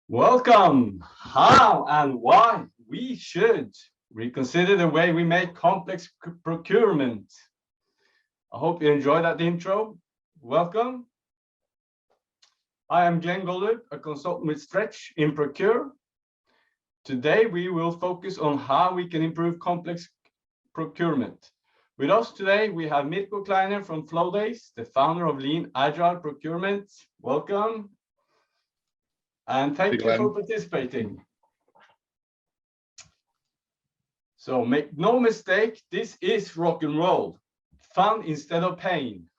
Welcome. How and why we should reconsider the way we make complex procurement. I hope you enjoyed that intro. Welcome. I am Jen Golub, a consultant with Stretch InProcure. Today we will focus on how we can improve complex procurement. With us today we have Mirko Kleiner from Flowdays, the founder of Lean Agile Procurement. Welcome. And thank you for participating. So make no mistake, this is rock and roll, fun instead of pain.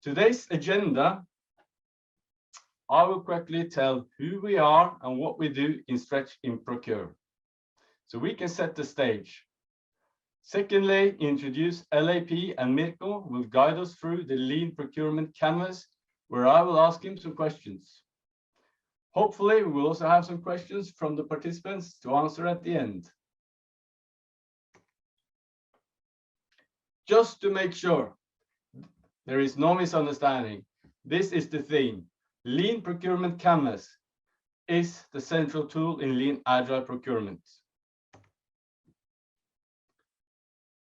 Today's agenda, I will quickly tell who we are and what we do in Stretch InProcure, so we can set the stage. Secondly, introduce LAP, and Mirko will guide us through the Lean Procurement Canvas, where I will ask him some questions. Hopefully, we will also have some questions from the participants to answer at the end. Just to make sure there is no misunderstanding, this is the theme. Lean Procurement Canvas is the central tool in Lean Agile Procurement.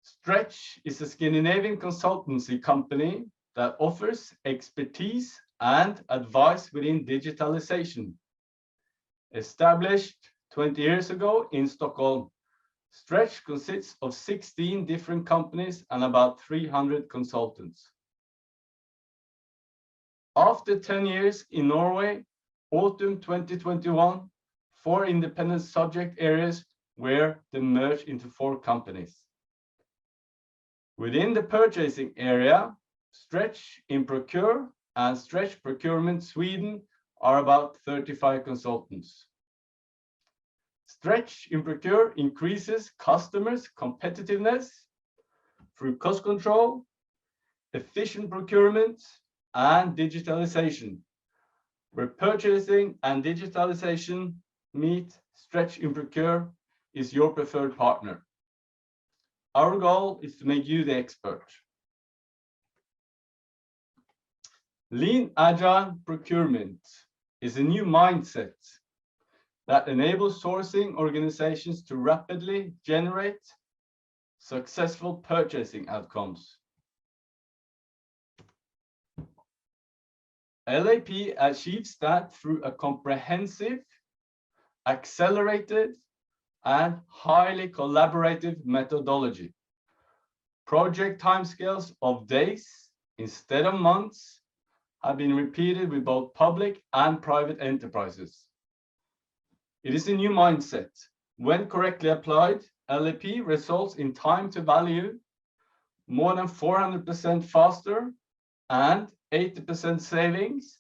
Stretch is a Scandinavian consultancy company that offers expertise and advice within digitalization. Established 20 years ago in Stockholm, Stretch consists of 16 different companies and about 300 consultants. After 10 years in Norway, autumn 2021, 4 independent subject areas were merged into 4 companies. Within the purchasing area, Stretch InProcure and Stretch Procurement Sweden are about 35 consultants. Stretch InProcure increases customers' competitiveness through cost control, efficient procurement, and digitalization. Where purchasing and digitalization meet, Stretch InProcure is your preferred partner. Our goal is to make you the expert. Lean Agile Procurement is a new mindset that enables sourcing organizations to rapidly generate successful purchasing outcomes. LAP achieves that through a comprehensive, accelerated, and highly collaborative methodology. Project timescales of days instead of months have been repeated with both public and private enterprises. It is a new mindset. When correctly applied, LAP results in time to value more than 400% faster and 80% savings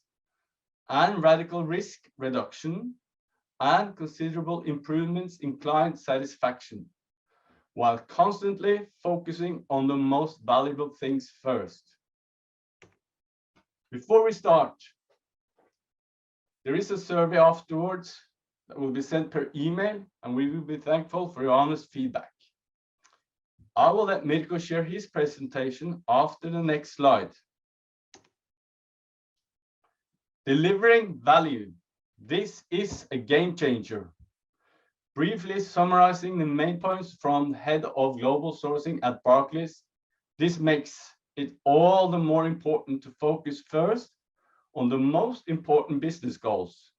and radical risk reduction and considerable improvements in client satisfaction, while constantly focusing on the most valuable things first. Before we start, there is a survey afterwards that will be sent per email, and we will be thankful for your honest feedback. I will let Mirko share his presentation after the next slide. Delivering value. This is a game changer. Briefly summarizing the main points from head of global sourcing at Barclays, this makes it all the more important to focus first on the most important business goals.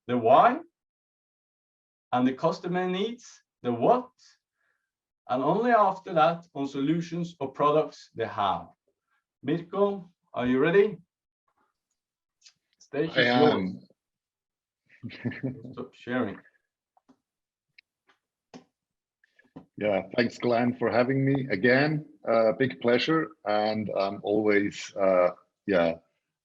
The why and the customer needs, the what, and only after that on solutions or products they have. Mirko, are you ready? Stage is yours. Stop sharing. Yeah, thanks, Glenn, for having me again. Big pleasure, and I'm always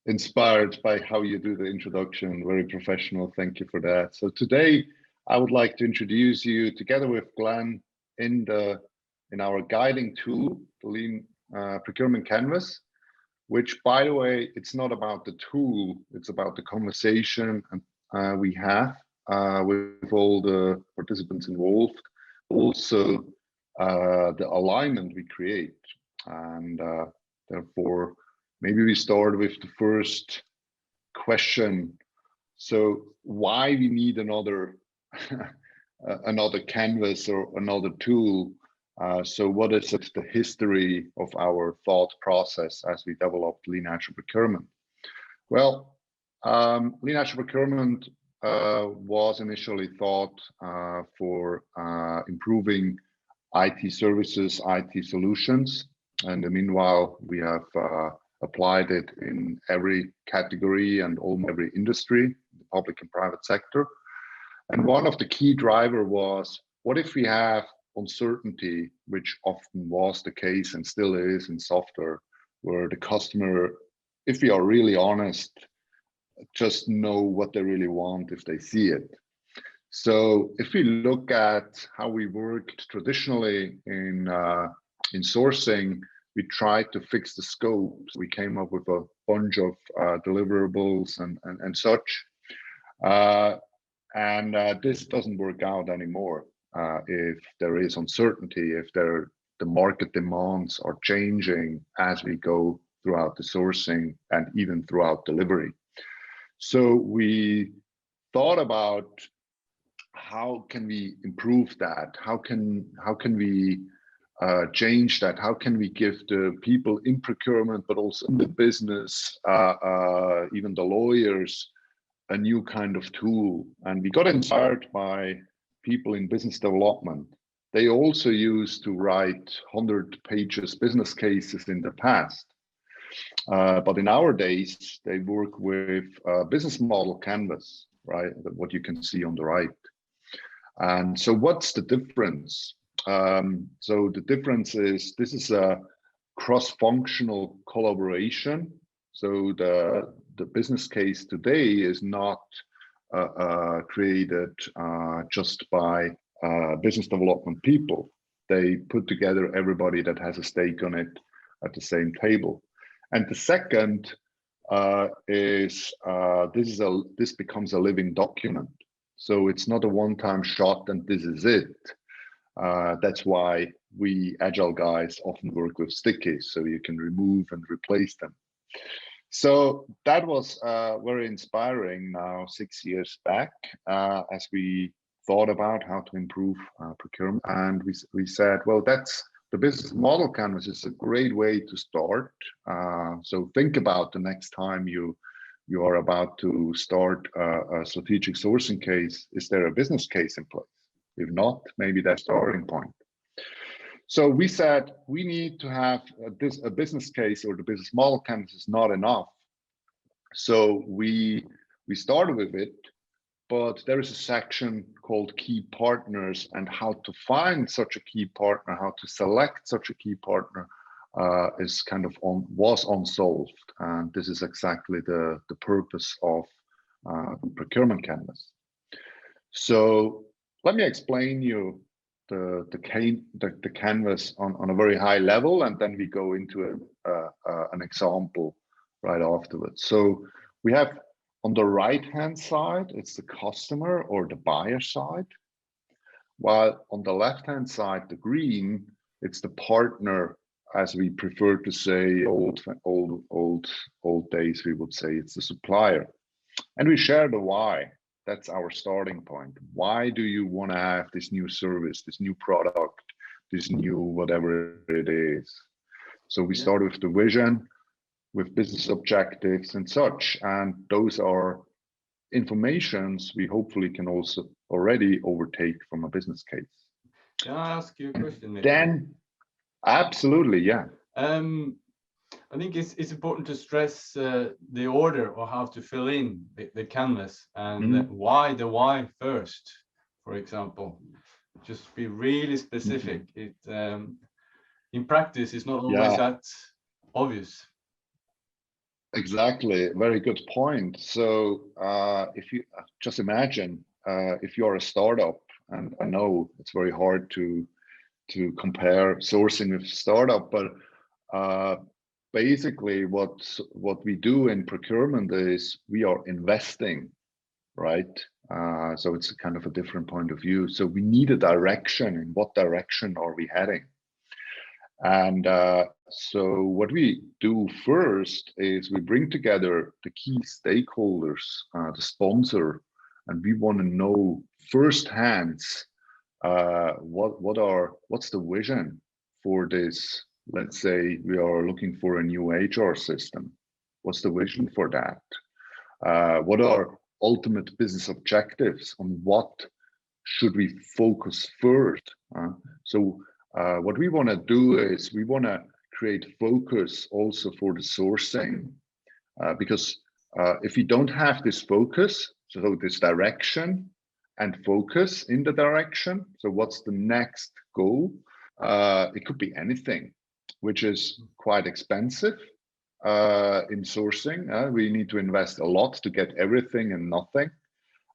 inspired by how you do the introduction. Very professional. Thank you for that. So today, I would like to introduce you together with Glenn in our guiding tool, the Lean Procurement Canvas, which, by the way, it's not about the tool; it's about the conversation we have with all the participants involved. Also, the alignment we create, and therefore maybe we start with the first question. So why we need another another canvas or another tool? So what is the history of our thought process as we developed Lean Agile Procurement? Well, Lean Agile Procurement was initially thought for improving IT services, IT solutions. And meanwhile, we have applied it in every category and almost every industry, the public and private sector. And one of the key driver was, what if we have uncertainty, which often was the case and still is in software, where the customer, if we are really honest, just know what they really want if they see it. So if we look at how we worked traditionally in sourcing, we tried to fix the scope. We came up with a bunch of deliverables and such. This doesn't work out anymore if there is uncertainty, if the market demands are changing as we go throughout the sourcing and even throughout delivery. So we thought about how can we improve that? How can we change that? How can we give the people in procurement, but also in the business, even the lawyers, a new kind of tool? And we got inspired by people in business development. They also used to write 100 pages business cases in the past. But in our days, they work with business model canvas, right? What you can see on the right. And so what's the difference? So the difference is this is a cross-functional collaboration. So the business case today is not created just by business development people. They put together everybody that has a stake on it at the same table. And the second is this becomes a living document. So it's not a one-time shot and this is it. That's why we Agile guys often work with stickies, so you can remove and replace them. So that was very inspiring now 6 years back as we thought about how to improve procurement. And we said, well, that's the business model canvas is a great way to start. So think about the next time you are about to start a strategic sourcing case. Is there a business case in place? If not, maybe that's the starting point. So we said we need to have a business case, or the business model canvas is not enough. So we started with it, but there is a section called key partners, and how to find such a key partner, how to select such a key partner is kind of was unsolved. And this is exactly the purpose of Procurement Canvas. So let me explain you the canvas on a very high level, and then we go into an example right afterwards. So we have on the right-hand side, it's the customer or the buyer side, while on the left-hand side, the green, it's the partner, as we prefer to say, old days, we would say it's the supplier. And we share the why. That's our starting point. Why do you want to have this new service, this new product, this new whatever it is? So we start with the vision, with business objectives and such. And those are informations we hopefully can also already overtake from a business case. Can I ask you a question, Nick? Then, absolutely, yeah. I think it's important to stress the order or how to fill in the canvas, and why the why first, for example. Just be really specific. It in practice is not always that obvious. Exactly, very good point. So if you just imagine if you're a startup, and I know it's very hard to compare sourcing with startup, but basically what we do in procurement is we are investing, right? So it's kind of a different point of view. So we need a direction. In what direction are we heading? And so what we do first is we bring together the key stakeholders, the sponsor, and we want to know firsthand what's the vision for this. Let's say we are looking for a new HR system. What's the vision for that? What are ultimate business objectives? On what should we focus first? So what we want to do is we want to create focus also for the sourcing, because if we don't have this focus, so this direction and focus in the direction, so what's the next goal? It could be anything, which is quite expensive in sourcing. We need to invest a lot to get everything and nothing.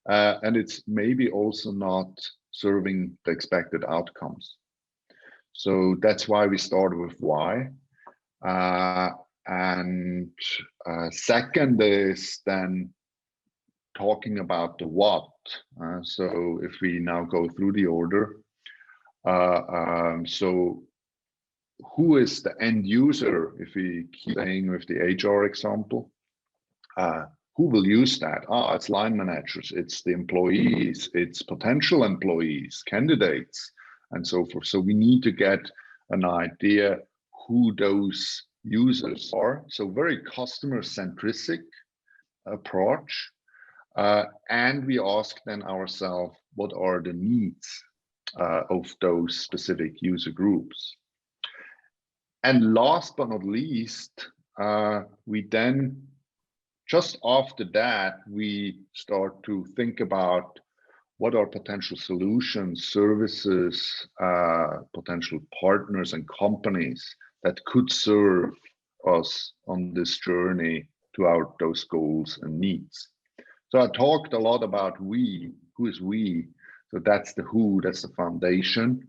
And it's maybe also not serving the expected outcomes. So that's why we started with why. And second is then talking about the what. So if we now go through the order, so who is the end user? If we keep saying with the HR example, who will use that? It's line managers, it's the employees, it's potential employees, candidates, and so forth. So we need to get an idea who those users are. So very customer-centric approach. And we ask then ourselves, what are the needs of those specific user groups? And last but not least, we then, just after that, we start to think about what are potential solutions, services, potential partners and companies that could serve us on this journey to those goals and needs. So I talked a lot about we, who is we? So that's the who, that's the foundation.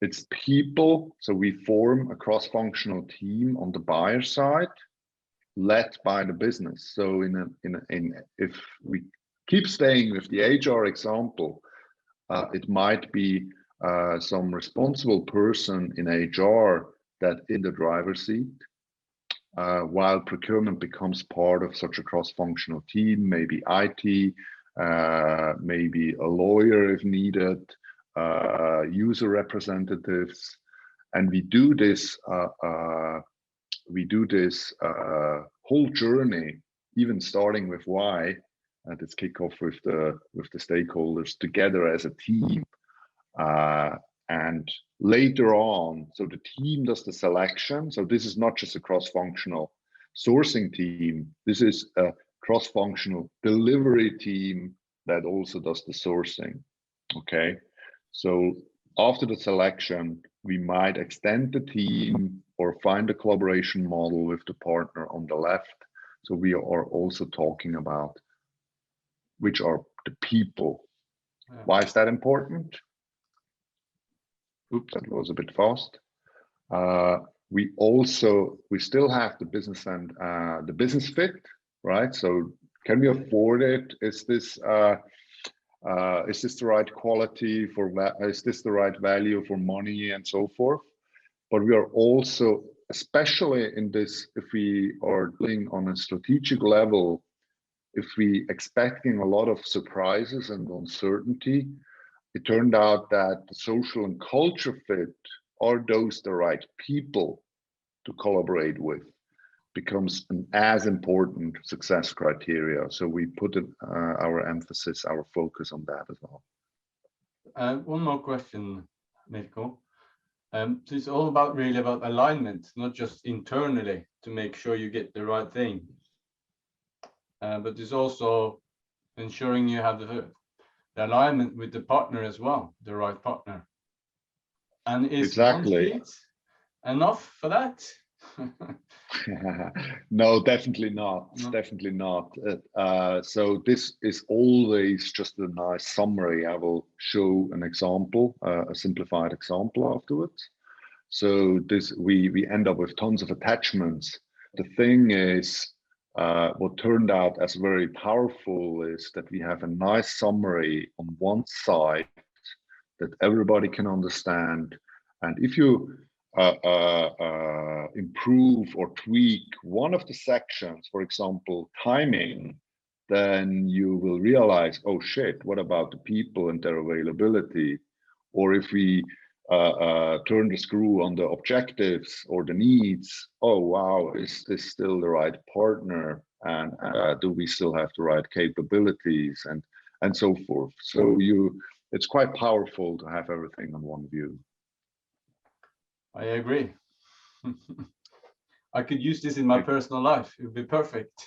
It's people, so we form a cross-functional team on the buyer side, led by the business. So if we keep staying with the HR example, it might be some responsible person in HR that in the driver's seat, while procurement becomes part of such a cross-functional team, maybe IT, maybe a lawyer if needed, user representatives, and we do this whole journey, even starting with why, let's kick off with the stakeholders together as a team, and later on, so the team does the selection. So this is not just a cross-functional sourcing team. This is a cross-functional delivery team that also does the sourcing. Okay, so after the selection, we might extend the team or find a collaboration model with the partner on the left. So we are also talking about which are the people. Yeah. Why is that important? Oops, that was a bit fast. We still have the business and the business fit, right? So can we afford it? Is this the right quality for that? Is this the right value for money and so forth? But we are also, especially in this, if we are doing on a strategic level, if we expecting a lot of surprises and uncertainty, it turned out that the social and culture fit, are those the right people to collaborate with, becomes an as important success criteria. So we put our emphasis, our focus on that as well. One more question, Mirko. So it's all about really about alignment, not just internally to make sure you get the right thing, but it's also ensuring you have the alignment with the partner as well, the right partner. And is exactly one sheet enough for that? No, definitely not. No. Definitely not. So this is always just a nice summary. I will show an example, a simplified example afterwards. So this we end up with tons of attachments. The thing is, what turned out as very powerful is that we have a nice summary on one side that everybody can understand. And if you improve or tweak one of the sections, for example, timing, then you will realize, oh shit, what about the people and their availability? Or if we turn the screw on the objectives or the needs, oh wow, is this still the right partner? And do we still have the right capabilities and so forth? So it's quite powerful to have everything on one view. I agree. I could use this in my personal life. It would be perfect.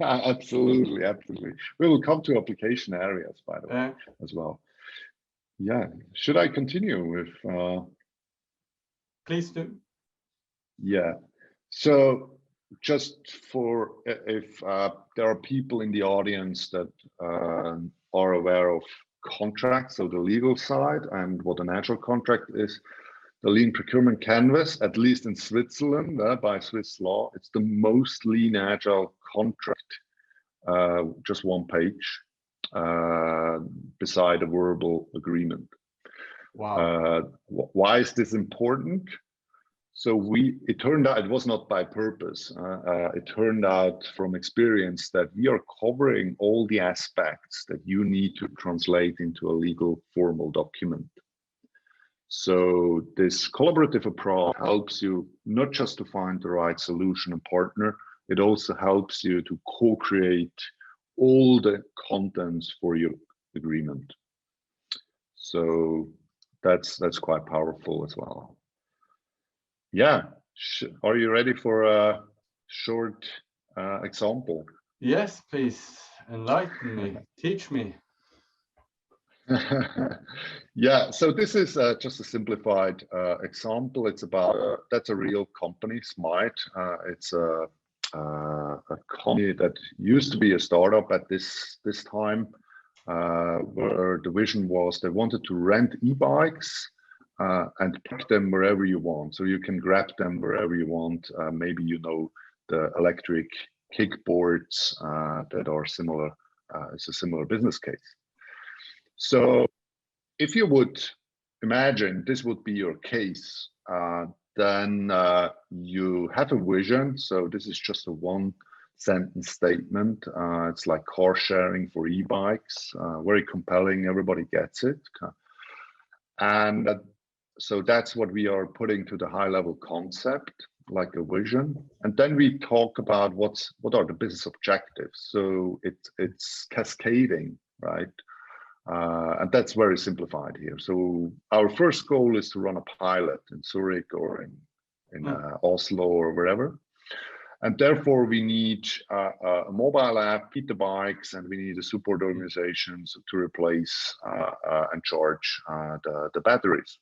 Absolutely, absolutely. We will come to application areas, by the way, as well. Yeah. Should I continue with? Please do. Yeah. So just for if there are people in the audience that are aware of contracts, so the legal side and what an Agile contract is, the Lean Procurement Canvas, at least in Switzerland, by Swiss law, it's the most lean Agile contract, just one page, beside a verbal agreement. Wow. Why is this important? So it turned out, it was not by purpose. It turned out from experience that we are covering all the aspects that you need to translate into a legal formal document. So this collaborative approach helps you not just to find the right solution and partner, it also helps you to co-create all the contents for your agreement. So that's quite powerful as well. Yeah, are you ready for a short example? Yes, please enlighten me, teach me. Yeah, so this is just a simplified example. It's about that's a real company, Smite. It's a company that used to be a startup at this time, where the vision was they wanted to rent e-bikes and park them wherever you want. So you can grab them wherever you want. Maybe you know the electric kickboards that are similar. It's a similar business case. So if you would imagine this would be your case, then you have a vision. So this is just a one sentence statement. It's like car sharing for e-bikes, very compelling. Everybody gets it. And so that's what we are putting to the high level concept, like a vision. And then we talk about what are the business objectives. So it's cascading, right? And that's very simplified here. So our first goal is to run a pilot in Zurich or in Oslo or wherever. And therefore we need a mobile app, feed the bikes, and we need a support organization to replace and charge the batteries.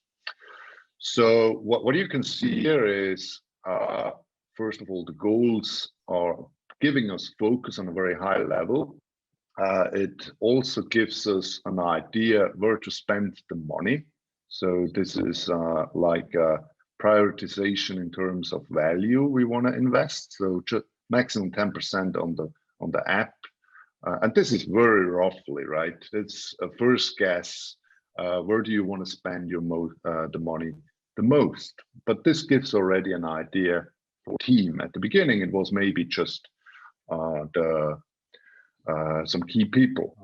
So what you can see here is, first of all, the goals are giving us focus on a very high level. It also gives us an idea where to spend the money. So this is like a prioritization in terms of value we want to invest. So just maximum 10% on the app. And this is very roughly, right? It's a first guess. Where do you want to spend your the money the most? But this gives already an idea for team. At the beginning, it was maybe just some key people,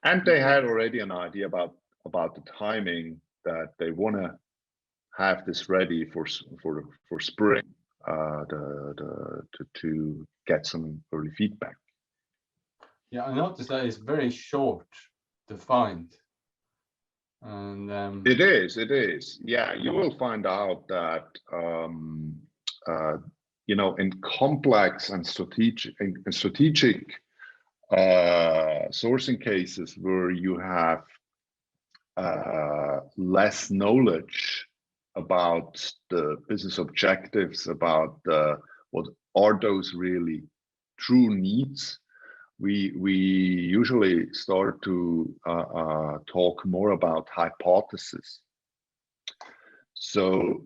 and they had already an idea about the timing that they want to have this ready for spring, to get some early feedback. Yeah, I noticed that it's very short, defined, and it is. Yeah, you will find out that you know, in complex and strategic sourcing cases where you have less knowledge about the business objectives, about what are those really true needs, we usually start to talk more about hypotheses. So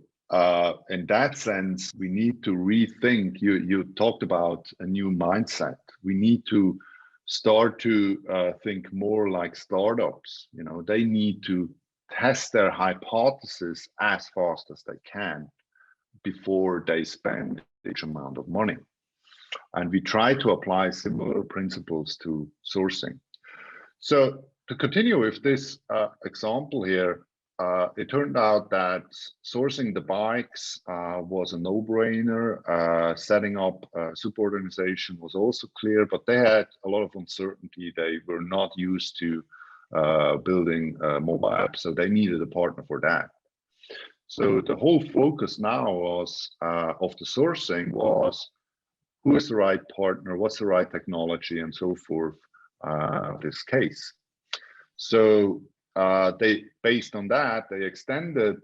in that sense, we need to rethink. You talked about a new mindset. We need to start to think more like startups. You know, they need to test their hypothesis as fast as they can before they spend each amount of money. And we try to apply similar principles to sourcing. So to continue with this example here, it turned out that sourcing the bikes was a no-brainer. Setting up a sub-organization was also clear, but they had a lot of uncertainty. They were not used to building mobile apps, so they needed a partner for that. So the whole focus now was of the sourcing was who is the right partner, what's the right technology, and so forth. This case. So they, based on that, they extended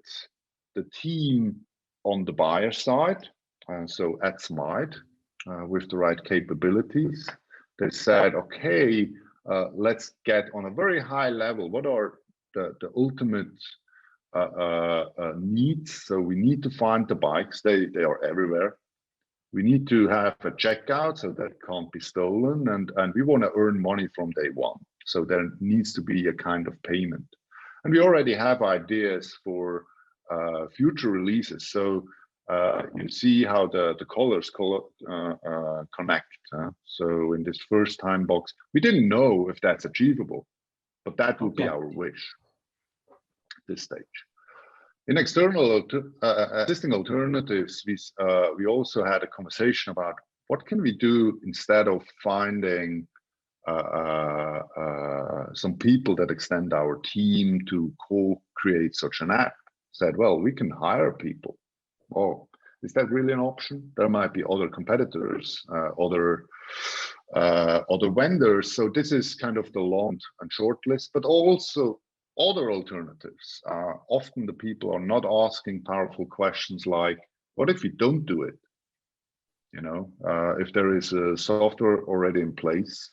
the team on the buyer side, so at Smite, with the right capabilities. They said, okay, let's get on a very high level, what are the ultimate needs? So we need to find the bikes, they are everywhere. We need to have a checkout so that it can't be stolen, and we want to earn money from day one. So there needs to be a kind of payment. And we already have ideas for future releases. So you see how the colors connect. So in this first time box, we didn't know if that's achievable, but that would be our wish at this stage. In external existing alternatives, we also had a conversation about what can we do instead of finding some people that extend our team to co-create such an app. Said, well, we can hire people. Oh, is that really an option? There might be other competitors, other vendors. So this is kind of the long and short list, but also other alternatives. Often the people are not asking powerful questions like, what if we don't do it? You know, if there is a software already in place,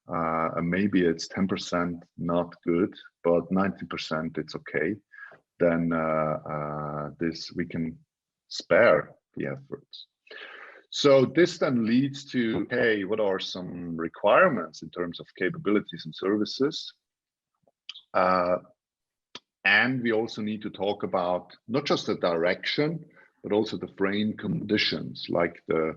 and maybe it's 10% not good, but 90% it's okay, then this we can spare the efforts. So this then leads to, hey, what are some requirements in terms of capabilities and services? And we also need to talk about not just the direction, but also the frame conditions, like the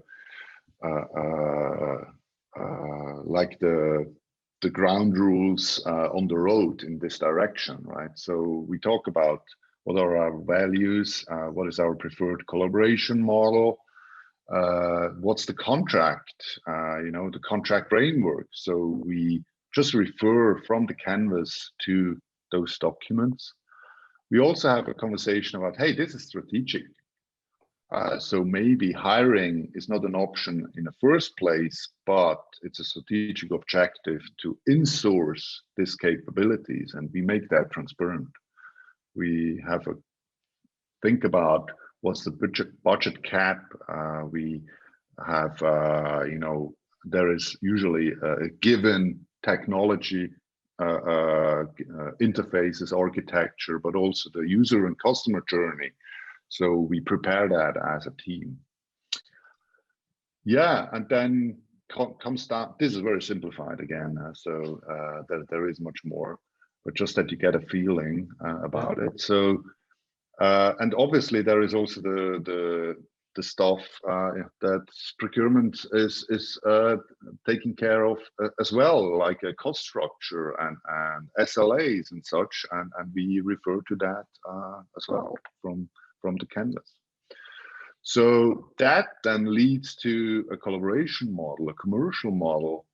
ground rules on the road in this direction, right? So we talk about what are our values, what is our preferred collaboration model, what's the contract, you know, the contract framework. So we just refer from the canvas to those documents. We also have a conversation about, hey, this is strategic. So maybe hiring is not an option in the first place, but it's a strategic objective to insource these capabilities, and we make that transparent. We have a think about what's the budget cap. We have, you know, there is usually a given technology interfaces, architecture, but also the user and customer journey. So we prepare that as a team. Yeah, and then comes down, this is very simplified again, so there is much more, but just that you get a feeling about it. So, and obviously there is also the stuff that procurement is taking care of as well, like a cost structure and SLAs and such, and we refer to that as well from the canvas. So that then leads to a collaboration model, a commercial model,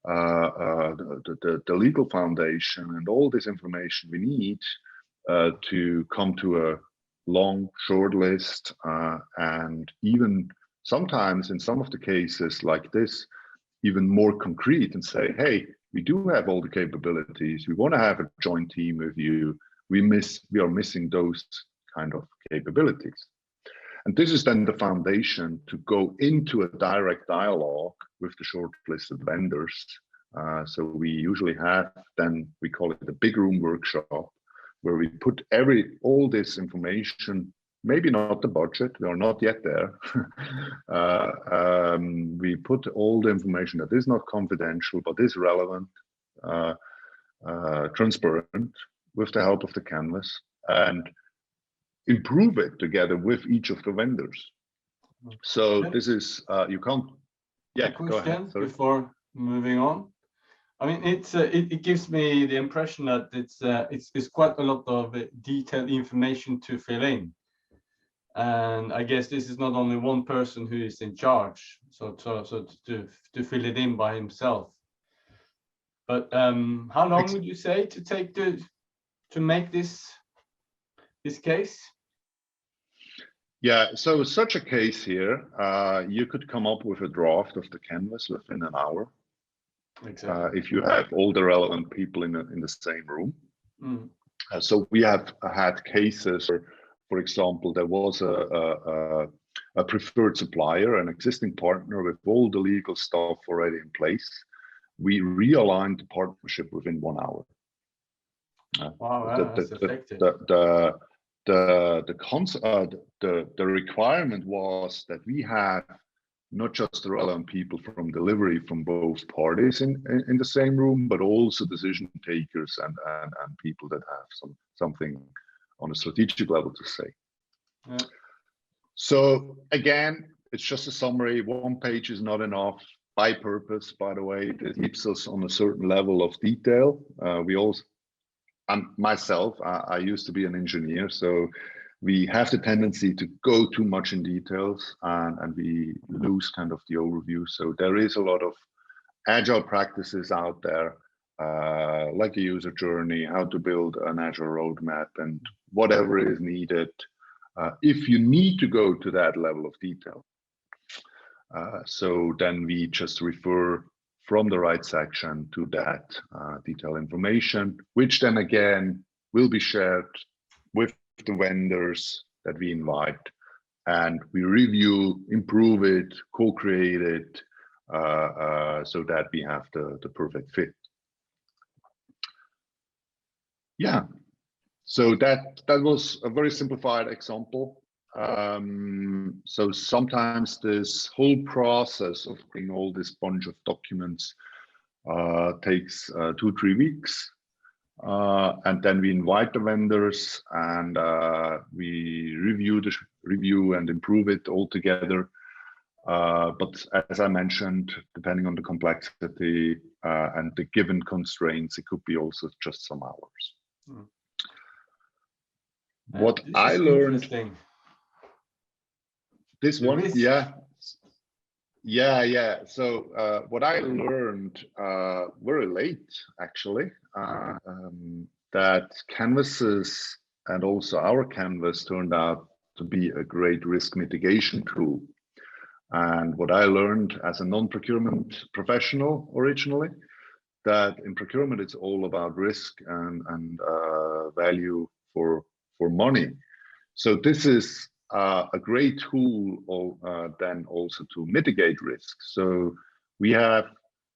the legal foundation, and all this information we need to come to a long short list, and even sometimes in some of the cases like this, even more concrete, and say, hey, we do have all the capabilities, we want to have a joint team with you, we are missing those kind of capabilities. And this is then the foundation to go into a direct dialogue with the shortlisted vendors. So we usually have, then we call it the big room workshop, where we put all this information, maybe not the budget, we are not yet there. We put all the information that is not confidential, but is relevant, transparent, with the help of the canvas and improve it together with each of the vendors. So this is, you can't, yeah, go ahead. Sorry. Before moving on. I mean, it gives me the impression that it's quite a lot of detailed information to fill in. And I guess this is not only one person who is in charge, so to fill it in by himself. But how long would you say to take to make this case? Yeah, so such a case here, you could come up with a draft of the canvas within an hour. Exactly. If you have all the relevant people in the same room. Mm. So we have had cases where, for example, there was a preferred supplier, an existing partner with all the legal stuff already in place. We realigned the partnership within 1 hour. Wow, that's effective. The requirement was that we have not just the relevant people from delivery from both parties in the same room, but also decision takers and people that have something on a strategic level to say. Yeah. So again, it's just a summary. 1 page is not enough by purpose, by the way. It keeps us on a certain level of detail. We also, myself, I used to be an engineer, so we have the tendency to go too much in details and we lose kind of the overview. So there is a lot of agile practices out there, like a user journey, how to build an agile roadmap and whatever is needed if you need to go to that level of detail. So then we just refer from the right section to that detailed information, which then again will be shared with the vendors that we invite, and we review, improve it, co-create it, so that we have the perfect fit. Yeah, so that was a very simplified example. So sometimes this whole process of bringing all this bunch of documents takes 2-3 weeks. And then we invite the vendors and we review and improve it all together. But as I mentioned, depending on the complexity and the given constraints, it could be also just some hours. Hmm. What I learned, this one, yeah. So what I learned very late, actually, that canvases and also our canvas turned out to be a great risk mitigation tool. And what I learned as a non-procurement professional originally, that in procurement it's all about risk and value for money. So this is a great tool then also to mitigate risk. So we have,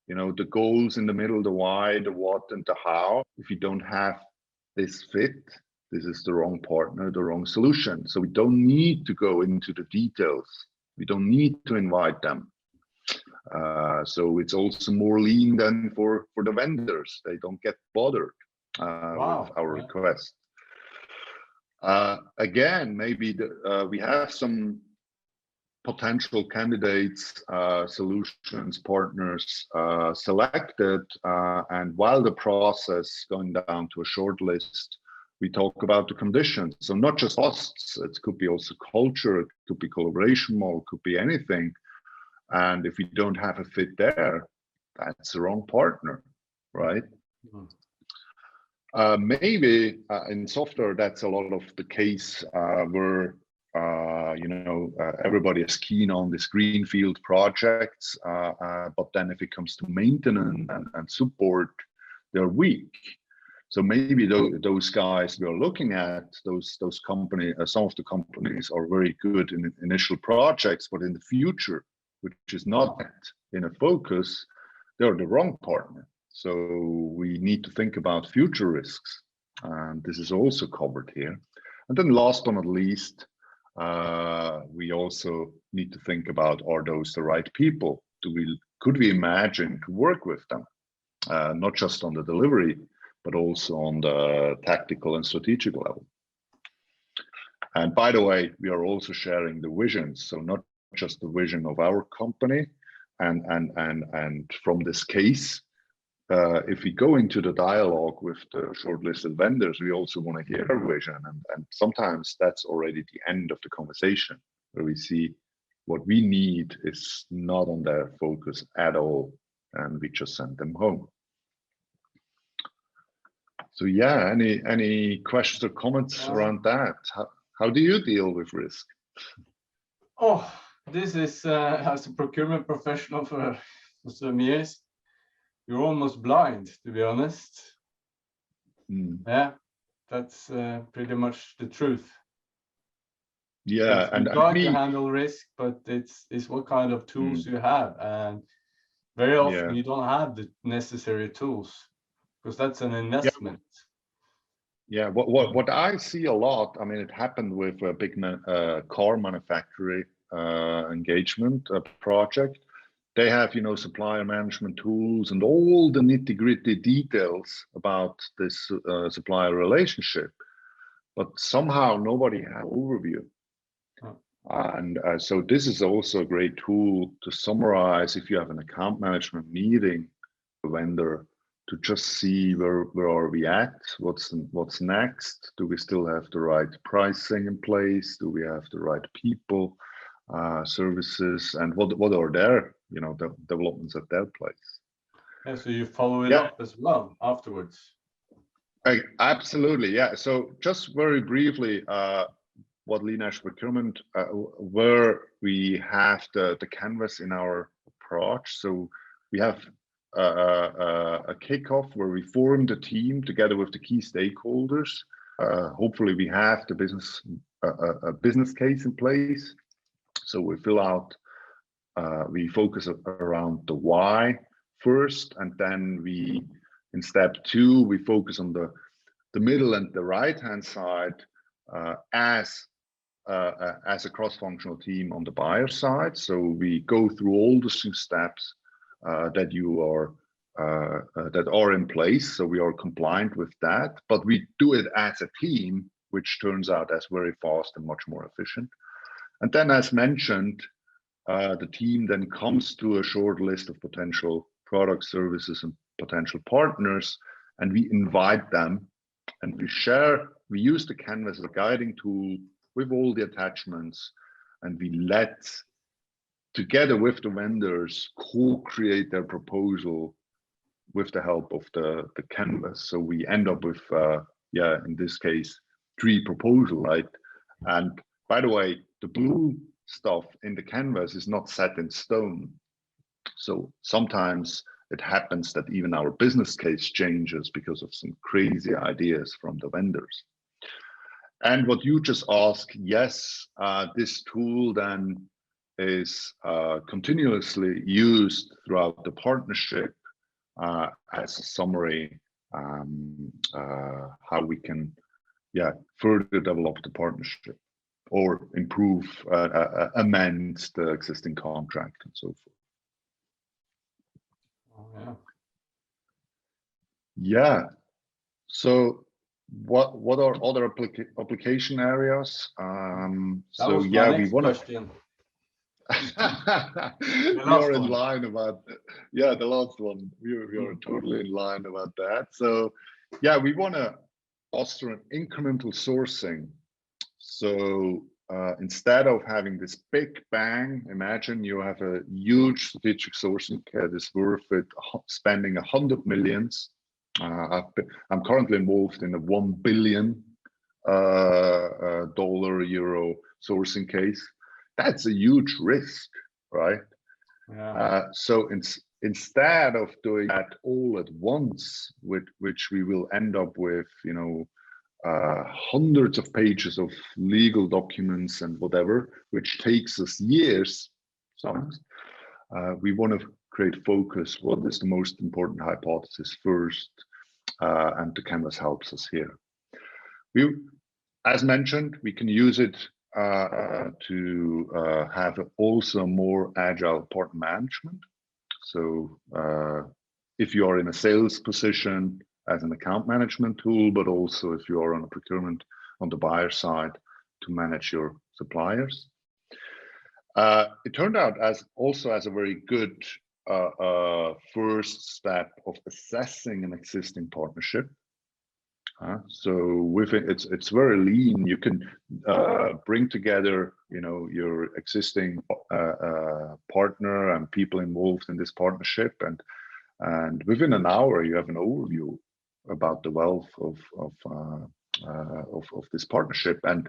the goals in the middle, the why, the what, and the how. If you don't have this fit, this is the wrong partner, the wrong solution. So we don't need to go into the details. We don't need to invite them. So it's also more lean than for the vendors. They don't get bothered with our request. Again, maybe we have some potential candidates, solutions, partners selected, and while the process going down to a short list, we talk about the conditions. So not just costs, it could be also culture, it could be collaboration model, it could be anything. And if we don't have a fit there, that's the wrong partner, right? Mm-hmm. Maybe in software, that's a lot of the case where everybody is keen on these greenfield projects, but then if it comes to maintenance and support, they're weak. So maybe those guys we are looking at, those companies, some of the companies are very good in initial projects, but in the future, which is not in a focus, they're the wrong partner. So we need to think about future risks, and this is also covered here. And then last but not least, we also need to think about, are those the right people? Could we imagine to work with them, not just on the delivery, but also on the tactical and strategic level. And by the way, we are also sharing the visions, so not just the vision of our company, and from this case, if we go into the dialogue with the shortlisted vendors, we also want to hear their vision, and sometimes that's already the end of the conversation, where we see what we need is not on their focus at all, and we just send them home. So yeah, any questions or comments around that? How do you deal with risk? Oh, this is as a procurement professional for some years, you're almost blind, to be honest. Yeah, that's pretty much the truth. Yeah, you try to handle risk, but it's what kind of tools you have, and very often you don't have the necessary tools, because that's an investment. Yeah, what I see a lot, I mean, it happened with a big car manufacturer engagement project. They have, you know, supplier management tools and all the nitty-gritty details about this supplier relationship, but somehow nobody had an overview. And so this is also a great tool to summarize if you have an account management meeting, a vendor, to just see where are we at, what's next, do we still have the right pricing in place, do we have the right people, services, and what are their, you know, the developments at their place. Yeah, so you follow it up as well afterwards. Absolutely, yeah. So just very briefly, what Lean Agile Procurement, where we have the canvas in our approach. So we have a kickoff where we form the team together with the key stakeholders. Hopefully we have the a business case in place. So we fill out, we focus around the why first, and then we, in step 2, we focus on the middle and the right-hand side as a cross-functional team on the buyer side. So we go through all the steps that are in place, so we are compliant with that, but we do it as a team, which turns out as very fast and much more efficient. And then, as mentioned, the team then comes to a short list of potential products, services, and potential partners, and we invite them, and we use the canvas as a guiding tool with all the attachments, and we let, together with the vendors, co-create their proposal with the help of the canvas. So we end up with, in this case, 3 proposals, right? And by the way, the blue stuff in the canvas is not set in stone. So sometimes it happens that even our business case changes because of some crazy ideas from the vendors. And what you just asked, yes, this tool then is continuously used throughout the partnership as a summary, how we can further develop the partnership or improve, amend the existing contract and so forth. Oh, yeah. So what are other application areas? So yeah, we want to. You're in line about, the last one. We are totally in line about that. So yeah, we want to foster an incremental sourcing. So instead of having this big bang, imagine you have a huge strategic sourcing that is worth it, spending 100 millions. I'm currently involved in a $1 billion euro sourcing case. That's a huge risk, right? Yeah. So instead of doing that all at once, which we will end up with, you know, hundreds of pages of legal documents and whatever, which takes us years sometimes, we want to create focus. What is the most important hypothesis first? And the canvas helps us here. As mentioned, we can use it to have also more agile partner management. So if you are in a sales position as an account management tool, but also if you are on a procurement on the buyer side to manage your suppliers. It turned out as a very good first step of assessing an existing partnership. So with it, it's very lean. You can bring together, your existing partner and people involved in this partnership, and within an hour you have an overview about the wealth of this partnership. And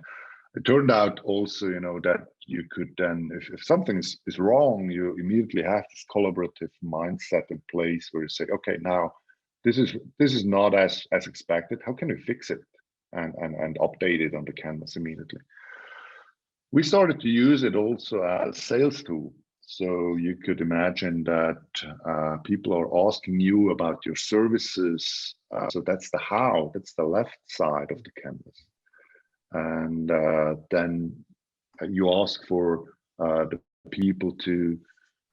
it turned out also, that you could then, if something is wrong, you immediately have this collaborative mindset in place where you say, okay, now this is not as expected. How can we fix it and update it on the canvas immediately? We started to use it also as a sales tool. So you could imagine that people are asking you about your services. So that's the how, that's the left side of the canvas. And then you ask for the people to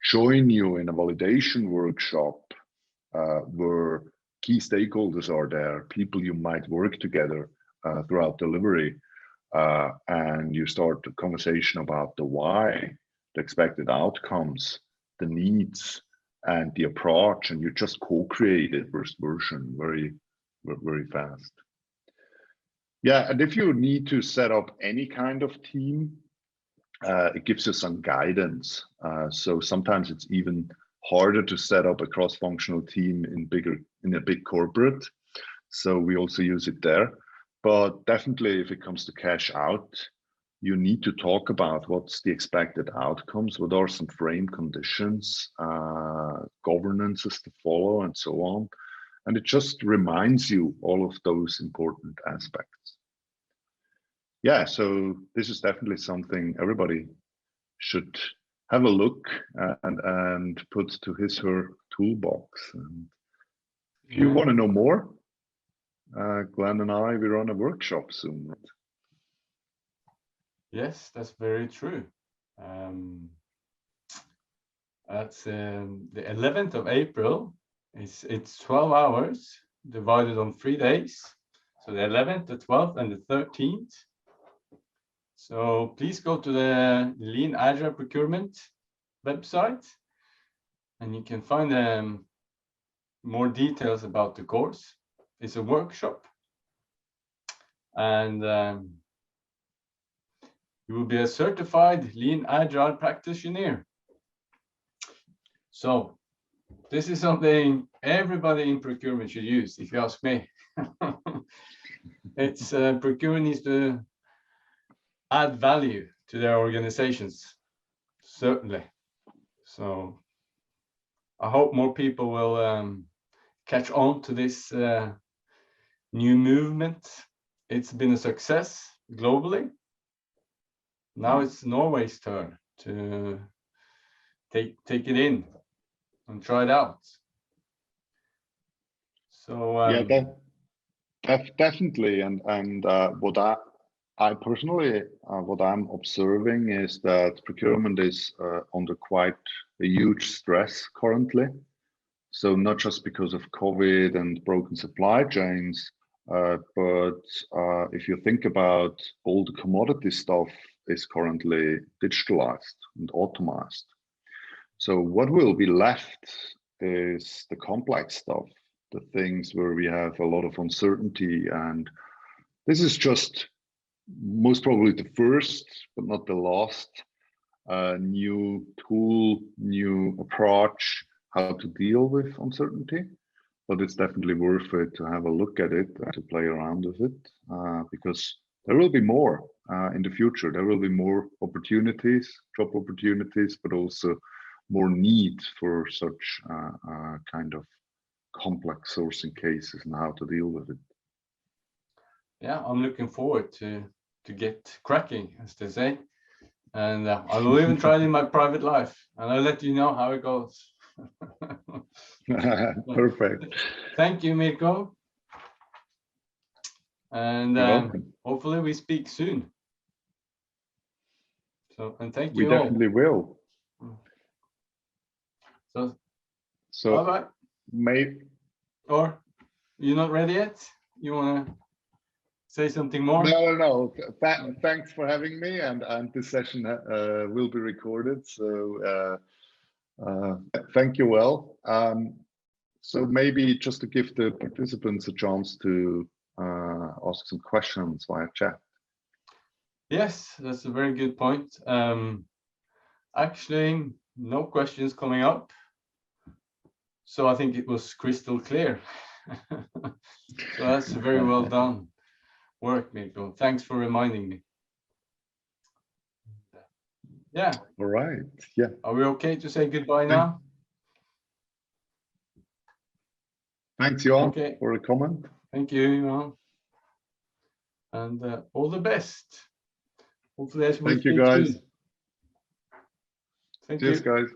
join you in a validation workshop where key stakeholders are there, people you might work together throughout delivery. And you start the conversation about the why, the expected outcomes, the needs, and the approach, and you just co-create it first version very, very fast. Yeah, and if you need to set up any kind of team, it gives you some guidance. So sometimes it's even harder to set up a cross-functional team in a big corporate. So we also use it there. But definitely, if it comes to cash out, you need to talk about what's the expected outcomes, what are some frame conditions, governances to follow, and so on. And it just reminds you all of those important aspects. Yeah, so this is definitely something everybody should have a look and put to his or her toolbox. And if you want to know more, Glenn and I, we run a workshop soon. Yes, that's very true. That's the 11th of April. It's 12 hours divided on 3 days. So the 11th, the 12th, and the 13th. So please go to the Lean Agile Procurement website, and you can find more details about the course. It's a workshop, and you will be a certified Lean Agile practitioner. So this is something everybody in procurement should use, if you ask me. It's procurement needs to add value to their organizations, certainly. So I hope more people will catch on to this new movement. It's been a success globally. Now it's Norway's turn to take it in and try it out. So yeah, definitely. And what I personally, what I'm observing is that procurement is under quite a huge stress currently. So not just because of COVID and broken supply chains, but if you think about all the commodity stuff is currently digitalized and automized. So what will be left is the complex stuff, the things where we have a lot of uncertainty. And this is just most probably the first, but not the last new tool, new approach, how to deal with uncertainty. But it's definitely worth it to have a look at it and to play around with it, because there will be more in the future. There will be more opportunities, job opportunities, but also more need for such kind of complex sourcing cases and how to deal with it. Yeah, I'm looking forward to get cracking, as they say. And I will even try it in my private life, and I'll let you know how it goes. Perfect. Thank you, Mirko. And hopefully we speak soon. So, and thank you. We definitely will. So bye-bye. Maybe. Or You're not ready yet? You want to say something more? No. Thanks for having me, and this session will be recorded. So thank you. Well, so maybe just to give the participants a chance to ask some questions via chat. Yes, that's a very good point. Actually, no questions coming up. So I think it was crystal clear. So that's very well done work, Mikko. Thanks for reminding me. Yeah. All right. Yeah. Are we okay to say goodbye now? Thanks, Johan, Okay. for a comment. Thank you, Johan. And all the best. Hopefully, as we Thank you, guys. Thank Cheers, you. guys.